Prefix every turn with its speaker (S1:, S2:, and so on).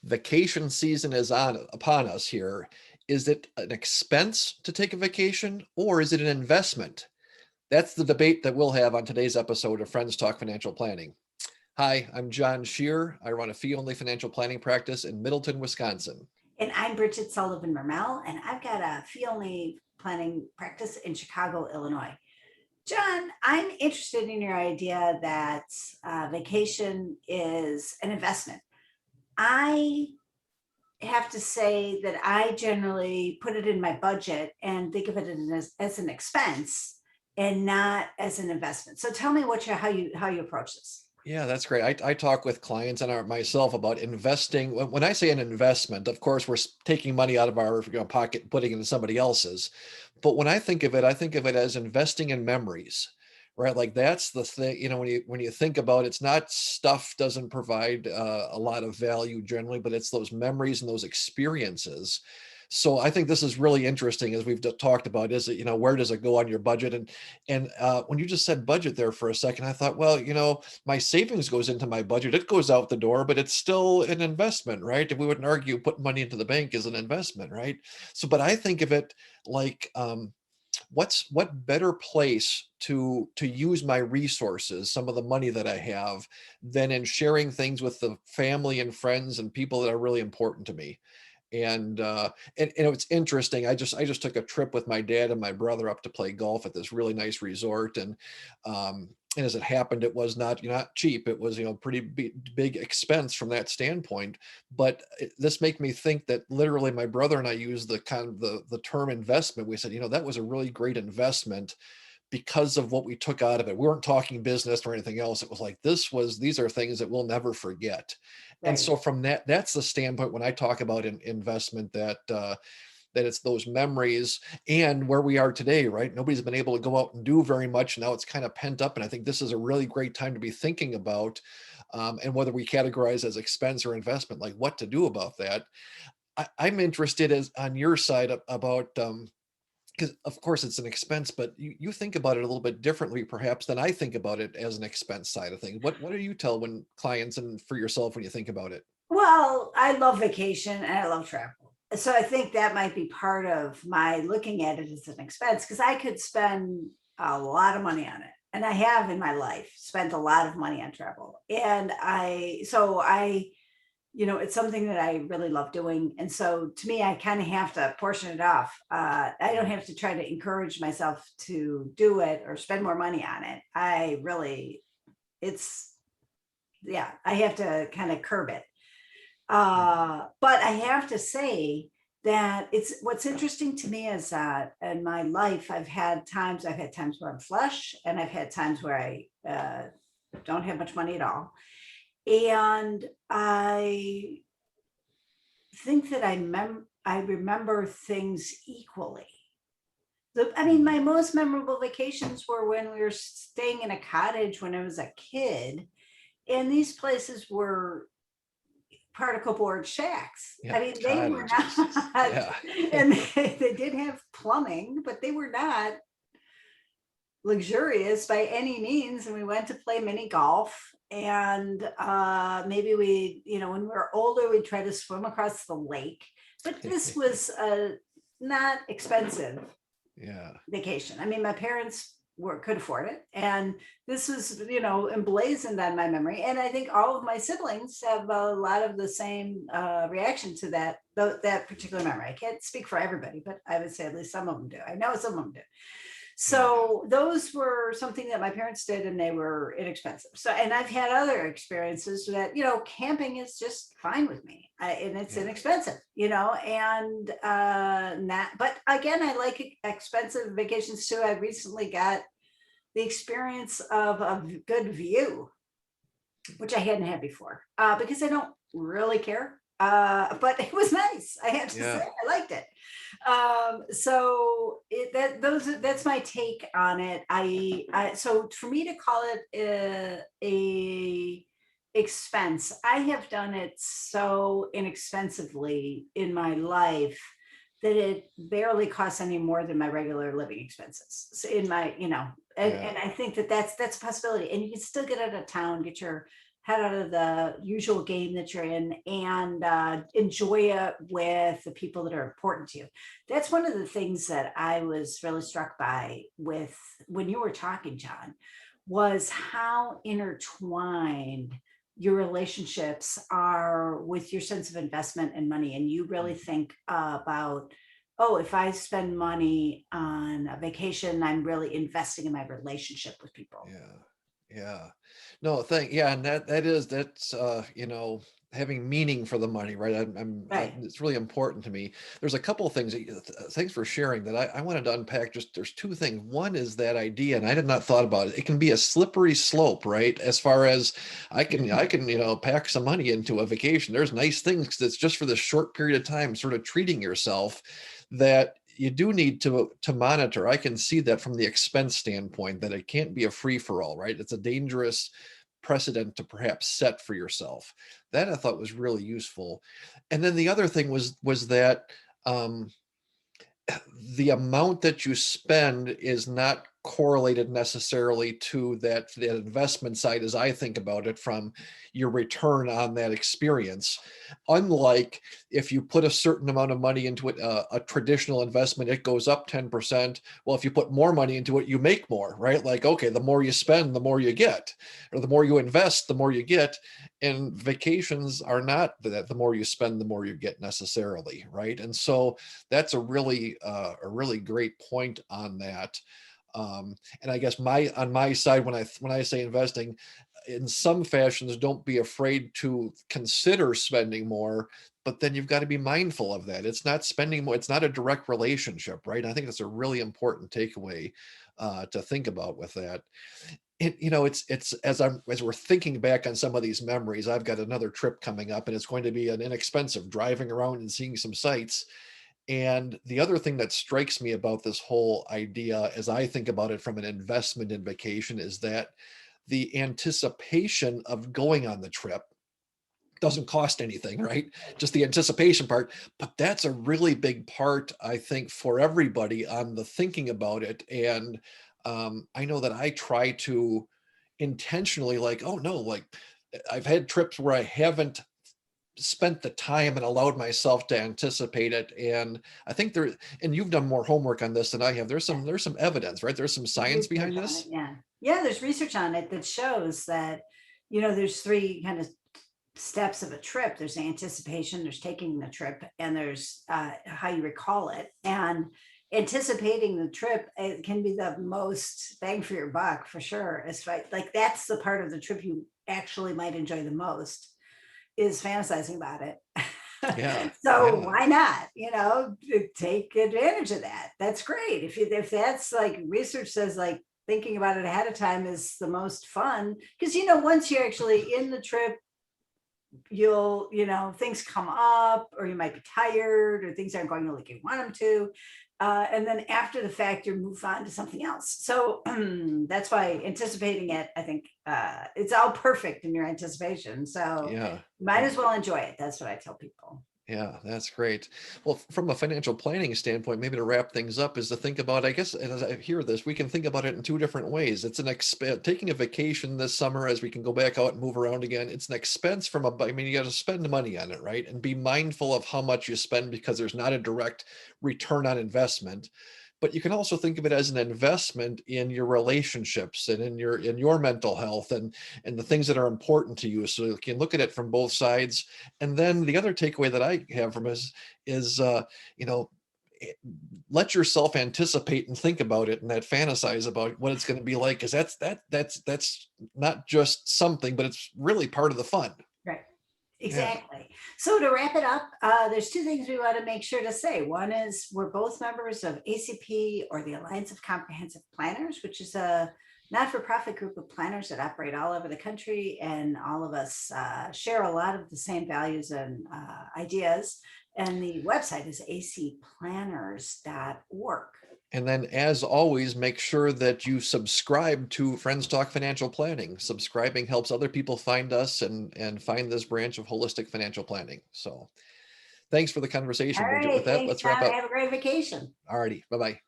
S1: Vacation season is on upon us here. Is it an expense to take a vacation or is it an investment? That's the debate that we'll have on today's episode of Friends Talk Financial Planning. Hi, I'm John Shear. I run a fee only financial planning practice in Middleton, Wisconsin.
S2: And I'm Bridget Sullivan Mermel, and I've got a fee only planning practice in Chicago, Illinois. John, I'm interested in your idea that vacation is an investment. I have to say that I generally put it in my budget and think of it as an expense and not as an investment. So tell me how you approach this.
S1: Yeah, that's great. I talk with clients and myself about investing. When I say an investment, of course, we're taking money out of our pocket, putting it in somebody else's. But when I think of it, I think of it as investing in memories, right? Like that's the thing. When you think about it, it's not stuff doesn't provide a lot of value generally, but it's those memories and those experiences. So I think this is really interesting as we've talked about. Is it where does it go on your budget? And when you just said budget there for a second, I thought, well, my savings goes into my budget. It goes out the door, but it's still an investment, right? And we wouldn't argue putting money into the bank is an investment, right? So, but I think of it like, what better place to use my resources, some of the money that I have, than in sharing things with the family and friends and people that are really important to me. And it's interesting. I just took a trip with my dad and my brother up to play golf at this really nice resort, and as it happened, it was not cheap. It was pretty big expense from that standpoint. But this make me think that literally my brother and I used the kind of the term investment. We said, that was a really great investment because of what we took out of it. We weren't talking business or anything else. It was like these are things that we'll never forget. And
S2: Right.
S1: so from that's the standpoint when I talk about an investment that it's those memories and where we are today, right? Nobody's been able to go out and do very much. Now it's kind of pent up. And I think this is a really great time to be thinking about and whether we categorize as expense or investment, like what to do about that. I'm interested as on your side about because of course it's an expense, but you think about it a little bit differently perhaps than I think about it as an expense side of things. What do you tell when clients and for yourself when you think about it?
S2: Well, I love vacation and I love travel. So I think that might be part of my looking at it as an expense because I could spend a lot of money on it. And I have in my life spent a lot of money on travel. It's something that I really love doing. And so to me, I kind of have to portion it off. I don't have to try to encourage myself to do it or spend more money on it. It's, yeah, I have to kind of curb it. But I have to say that it's what's interesting to me is that in my life, I've had times where I'm flush and I've had times where I don't have much money at all. And I think that I remember things equally. I mean, my most memorable vacations were when we were staying in a cottage when I was a kid. And these places were particle board shacks.
S1: Yeah,
S2: I mean, they were
S1: cottages.
S2: not,
S1: Yeah.
S2: and they did have plumbing, but they were not luxurious by any means. And we went to play mini golf. And maybe when we were older, we'd try to swim across the lake. But this was not expensive
S1: Yeah.
S2: vacation. I mean, my parents could afford it, and this was emblazoned on my memory. And I think all of my siblings have a lot of the same reaction to that particular memory. I can't speak for everybody, but I would say at least some of them do. I know some of them do.
S1: Yeah.
S2: So those were something that my parents did, and they were inexpensive. So, and I've had other experiences that camping is just fine with me, and it's
S1: Yeah.
S2: inexpensive, and not. But again, I like expensive vacations too. I recently got the experience of a good view, which I hadn't had before, because I don't really care. But it was nice. I have to say,
S1: Yeah.
S2: I liked it. That's my take on it. So for me to call it a expense, I have done it so inexpensively in my life that it barely costs any more than my regular living expenses. And
S1: Yeah.
S2: I think that's a possibility. And you can still get out of town, get your head out of the usual game that you're in and enjoy it with the people that are important to you. That's one of the things that I was really struck by with when you were talking, John, was how intertwined your relationships are with your sense of investment and money. And you really
S1: Mm.
S2: think about, oh, if I spend money on a vacation, I'm really investing in my relationship with people.
S1: Yeah. Yeah. No, yeah, and that's having meaning for the money, right?
S2: Right.
S1: It's really important to me. There's a couple of things thanks for sharing that I wanted to unpack. Just there's two things. One is that idea, and I had not thought about it. It can be a slippery slope, right? As far as I can, pack some money into a vacation. There's nice things that's just for this short period of time, sort of treating yourself that you do need to monitor. I can see that from the expense standpoint, that it can't be a free for all, right? It's a dangerous precedent to perhaps set for yourself. That I thought was really useful. And then the other thing was that um, the amount that you spend is not correlated necessarily to that investment side, as I think about it, from your return on that experience. Unlike if you put a certain amount of money into it, a traditional investment, it goes up 10%. Well, if you put more money into it, you make more, right? Like, okay, the more you spend, the more you get, or the more you invest, the more you get. And vacations are not that. The more you spend, the more you get necessarily, right? And so that's a really great point on that. And I guess on my side, when I say investing, in some fashions, don't be afraid to consider spending more, but then you've got to be mindful of that. It's not spending more. It's not a direct relationship, right? I think that's a really important takeaway to think about with that. It's as we're thinking back on some of these memories, I've got another trip coming up, and it's going to be an inexpensive driving around and seeing some sights. And the other thing that strikes me about this whole idea, as I think about it from an investment in vacation, is that the anticipation of going on the trip doesn't cost anything, right? Just the anticipation part. But that's a really big part, I think, for everybody on the thinking about it. And I know that I try to intentionally, like, oh no, like I've had trips where I haven't spent the time and allowed myself to anticipate it. And I think and you've done more homework on this than I have. There's
S2: Yeah.
S1: some evidence, right? There's some
S2: There's
S1: science
S2: research
S1: behind
S2: on it.
S1: this.
S2: Yeah. Yeah. There's research on it that shows that, there's three kind of steps of a trip. There's anticipation, there's taking the trip, and there's how you recall it. And anticipating the trip, it can be the most bang for your buck for sure. It's like that's the part of the trip you actually might enjoy the most, is fantasizing about it.
S1: Yeah,
S2: So
S1: yeah,
S2: why not, take advantage of that? That's great. If that's like research says, like thinking about it ahead of time is the most fun, because once you're actually in the trip, you'll, things come up, or you might be tired, or things aren't going like you want them to. And then after the fact, you move on to something else. So that's why anticipating it, I think it's all perfect in your anticipation. So
S1: yeah,
S2: might
S1: yeah.
S2: as well enjoy it. That's what I tell people.
S1: Yeah, that's great. Well, from a financial planning standpoint, maybe to wrap things up, is to think about, I guess, and as I hear this, we can think about it in two different ways. It's taking a vacation this summer, as we can go back out and move around again. It's an expense I mean, you got to spend money on it, right? And be mindful of how much you spend, because there's not a direct return on investment. But you can also think of it as an investment in your relationships and in your mental health, and the things that are important to you. So you can look at it from both sides. And then the other takeaway that I have from is you know eh, let yourself anticipate and think about it, and that fantasize about what it's going to be like, because that's not just something, but it's really part of the fun.
S2: Right.
S1: Yeah.
S2: Exactly. So to wrap it up, there's two things we want to make sure to say. One is we're both members of ACP, or the Alliance of Comprehensive Planners, which is a not-for-profit group of planners that operate all over the country, and all of us share a lot of the same values and ideas. And the website is acplanners.org.
S1: And then, as always, make sure that you subscribe to Friends Talk Financial Planning. Subscribing helps other people find us and find this branch of holistic financial planning. So thanks for the
S2: All
S1: conversation, Bridget. With
S2: right.
S1: that,
S2: Thanks,
S1: let's wrap
S2: John.
S1: up.
S2: Have a great vacation.
S1: Alrighty. Bye-bye.